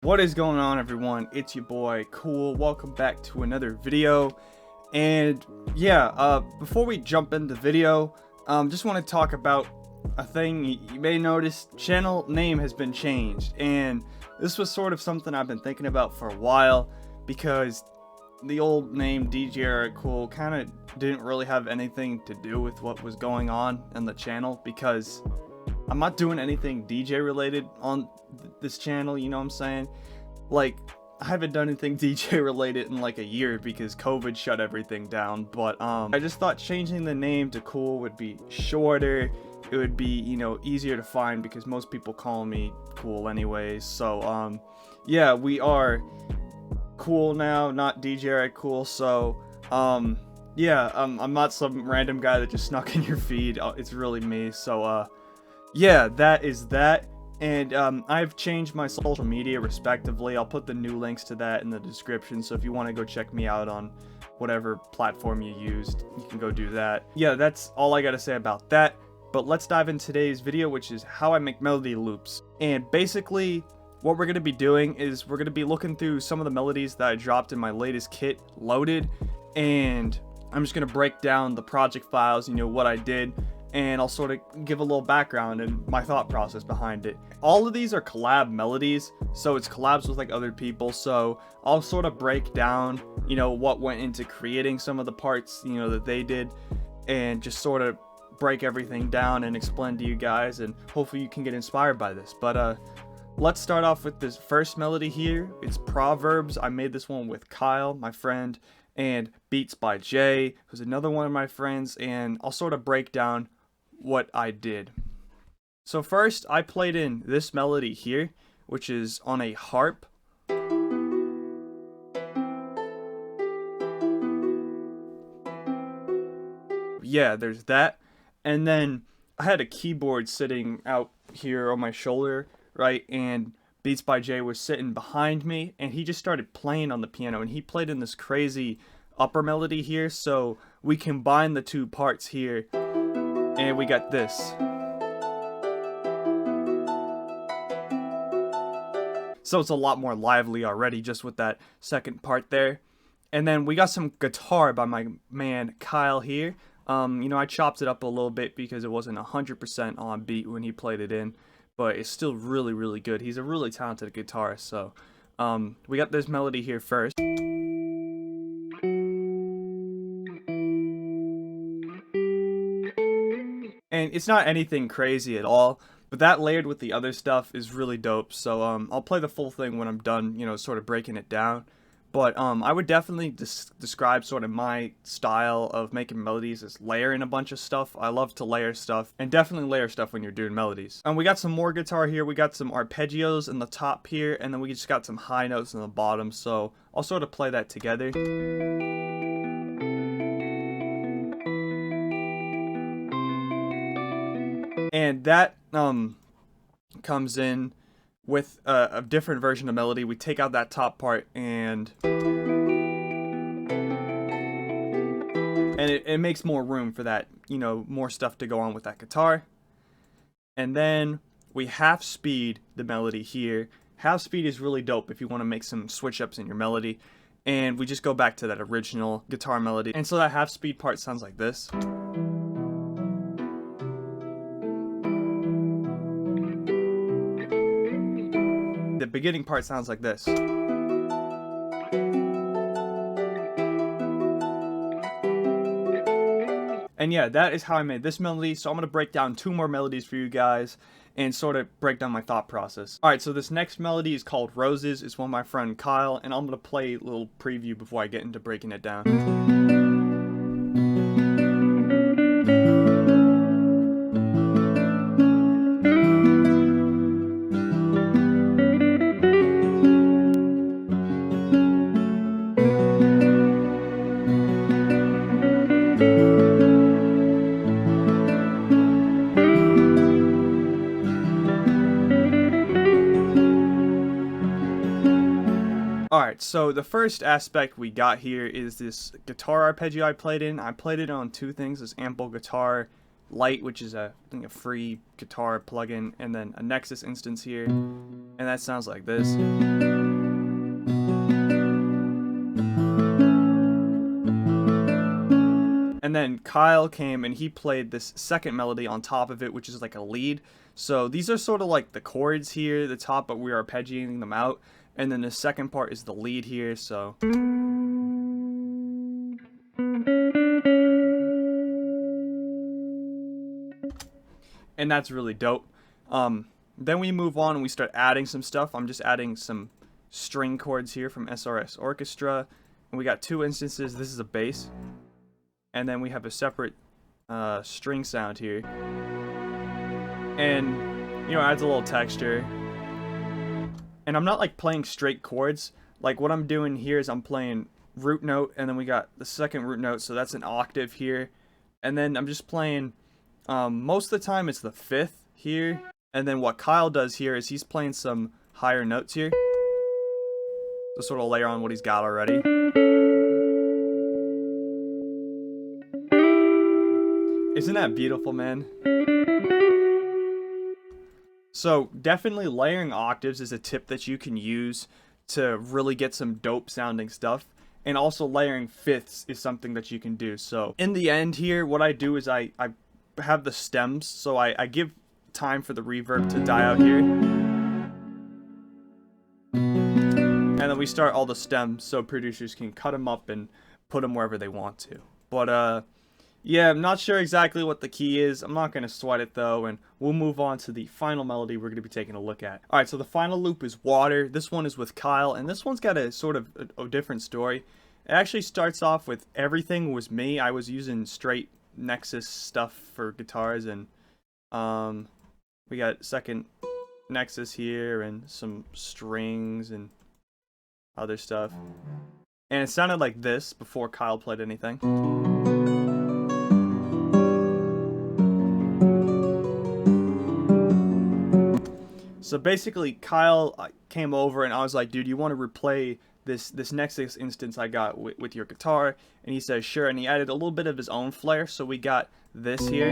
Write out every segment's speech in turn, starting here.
What is going on, everyone? It's your boy Kuhl. Welcome back to another video. And yeah, before we jump into the video, just want to talk about a thing you may notice. Channel name has been changed, and this was sort of something I've been thinking about for a while, because the old name DJ Kuhl kind of didn't really have anything to do with what was going on the channel, because I'm not doing anything DJ related on this channel, you know what I'm saying? Like, I haven't done anything DJ related in like a year because COVID shut everything down, but I just thought changing the name to Kuhl would be shorter. It would be, you know, easier to find because most people call me Kuhl anyways. So yeah, we are Kuhl now, not DJ Kuhl. So yeah, I'm not some random guy that just snuck in your feed. It's really me. So yeah, that is that. And I've changed my social media respectively. I'll put the new links to that in the description, so if you want to go check me out on whatever platform you used, you can go do that. Yeah, that's all I gotta say about that. But let's dive into today's video, which is how I make melody loops. And basically what we're gonna be doing is we're gonna be looking through some of the melodies that I dropped in my latest kit, Loaded, and I'm just gonna break down the project files, you know, what I did, and I'll sort of give a little background and my thought process behind it. All of these are collab melodies, so it's collabs with like other people, so I'll sort of break down, you know, what went into creating some of the parts, you know, that they did, and just sort of break everything down and explain to you guys, and hopefully you can get inspired by this. But let's start off with this first melody here. It's Proverbs. I made this one with Kyle, my friend, and Beats by Jay, who's another one of my friends, and I'll sort of break down what I did. So first, I played in this melody here, which is on a harp. Yeah, there's that. And then I had a keyboard sitting out here on my shoulder, right? And Beats by Jay was sitting behind me, and he just started playing on the piano, and he played in this crazy upper melody here, so we combined the two parts here, and we got this. So it's a lot more lively already just with that second part there. And then we got some guitar by my man Kyle here. You know, I chopped it up a little bit because it wasn't 100% on beat when he played it in, but it's still really, really good. He's a really talented guitarist. So we got this melody here first. And it's not anything crazy at all, but that layered with the other stuff is really dope. So I'll play the full thing when I'm done, you know, sort of breaking it down. But I would definitely describe sort of my style of making melodies as layering a bunch of stuff. I love to layer stuff, and definitely layer stuff when you're doing melodies. And we got some more guitar here. We got some arpeggios in the top here, and then we just got some high notes in the bottom. So I'll sort of play that together. And that comes in with a different version of melody. We take out that top part, and it makes more room for that, you know, more stuff to go on with that guitar. And then we half speed the melody here. Half speed is really dope if you want to make some switch ups in your melody. And we just go back to that original guitar melody. And so that half speed part sounds like this. The beginning part sounds like this. And yeah, that is how I made this melody. So I'm going to break down two more melodies for you guys and sort of break down my thought process. Alright, so this next melody is called Roses. It's one of my friend Kyle, and I'm going to play a little preview before I get into breaking it down. Alright, so the first aspect we got here is this guitar arpeggio I played in. I played it on two things, this Ample Guitar Lite, which is I think a free guitar plugin, and then a Nexus instance here, and that sounds like this. And then Kyle came and he played this second melody on top of it, which is like a lead. So these are sort of like the chords here, the top, but we are arpeggiating them out. And then the second part is the lead here, so. And that's really dope. Then we move on and we start adding some stuff. I'm just adding some string chords here from SRS Orchestra. And we got 2 instances. This is a bass. And then we have a separate string sound here. And, you know, adds a little texture. And I'm not like playing straight chords. Like what I'm doing here is I'm playing root note, and then we got the second root note, so that's an octave here. And then I'm just playing, most of the time it's the 5th here. And then what Kyle does here is he's playing some higher notes here. To sort of layer on what he's got already. Isn't that beautiful, man? So definitely layering octaves is a tip that you can use to really get some dope sounding stuff. And also layering fifths is something that you can do. So in the end here, what I do is I have the stems. So I give time for the reverb to die out here. And then we start all the stems so producers can cut them up and put them wherever they want to. But yeah, I'm not sure exactly what the key is. I'm not going to sweat it though, and we'll move on to the final melody we're going to be taking a look at. Alright, so the final loop is Water. This one is with Kyle, and this one's got a sort of a different story. It actually starts off with Everything Was Me. I was using straight Nexus stuff for guitars, and we got second Nexus here and some strings and other stuff. And it sounded like this before Kyle played anything. So basically, Kyle came over and I was like, dude, you want to replay this Nexus instance I got with your guitar? And he says, sure. And he added a little bit of his own flair. So we got this here.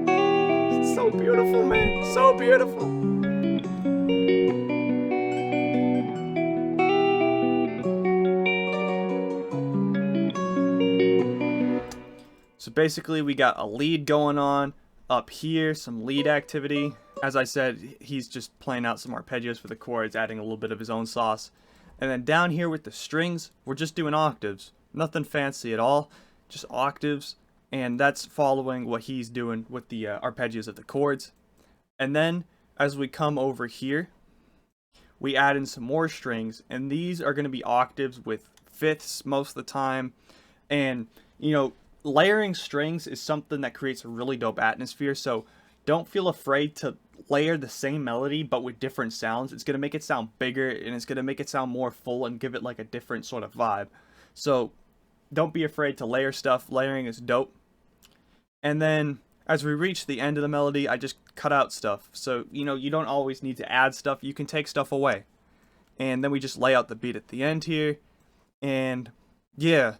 It's so beautiful, man. So beautiful. So basically, we got a lead going on up here, some lead activity. As I said, he's just playing out some arpeggios for the chords, adding a little bit of his own sauce. And then down here with the strings, we're just doing octaves. Nothing fancy at all, just octaves. And that's following what he's doing with the arpeggios of the chords. And then, as we come over here, we add in some more strings. And these are going to be octaves with fifths most of the time. And, you know, layering strings is something that creates a really dope atmosphere. So don't feel afraid to layer the same melody but with different sounds. It's going to make it sound bigger, and it's going to make it sound more full and give it like a different sort of vibe. So don't be afraid to layer stuff. Layering is dope. And then as we reach the end of the melody, I just cut out stuff. So, you know, you don't always need to add stuff. You can take stuff away. And then we just lay out the beat at the end here. And yeah,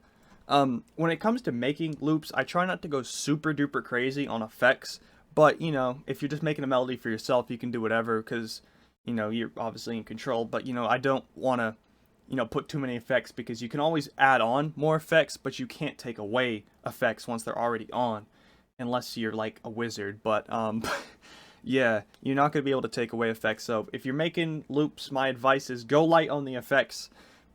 when it comes to making loops, I try not to go super duper crazy on effects. But, you know, if you're just making a melody for yourself, you can do whatever because, you know, you're obviously in control. But, you know, I don't want to, you know, put too many effects because you can always add on more effects, but you can't take away effects once they're already on unless you're like a wizard. But, yeah, you're not going to be able to take away effects. So if you're making loops, my advice is go light on the effects,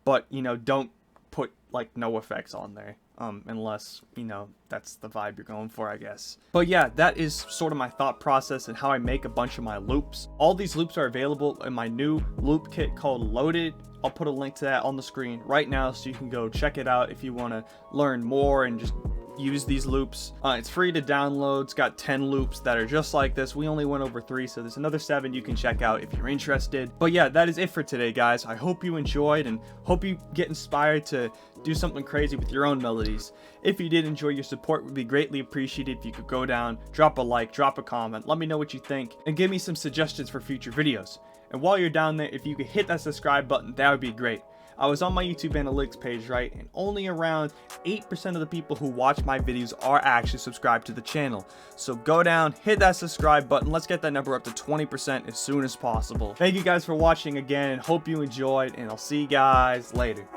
but, you know, don't put like no effects on there. Unless, you know, that's the vibe you're going for, I guess. But yeah, that is sort of my thought process and how I make a bunch of my loops. All these loops are available in my new loop kit called Loaded. I'll put a link to that on the screen right now so you can go check it out if you want to learn more and just use these loops. It's free to download. It's got 10 loops that are just like this. We only went over 3, so there's another 7 you can check out if you're interested. But yeah, that is it for today, guys. I hope you enjoyed and hope you get inspired to do something crazy with your own melodies. If you did enjoy, your support would be greatly appreciated if you could go down, drop a like, drop a comment, let me know what you think, and give me some suggestions for future videos. And while you're down there, if you could hit that subscribe button, that would be great. I was on my YouTube analytics page, right, and only around 8% of the people who watch my videos are actually subscribed to the channel. So go down, hit that subscribe button, let's get that number up to 20% as soon as possible. Thank you guys for watching again, hope you enjoyed, and I'll see you guys later.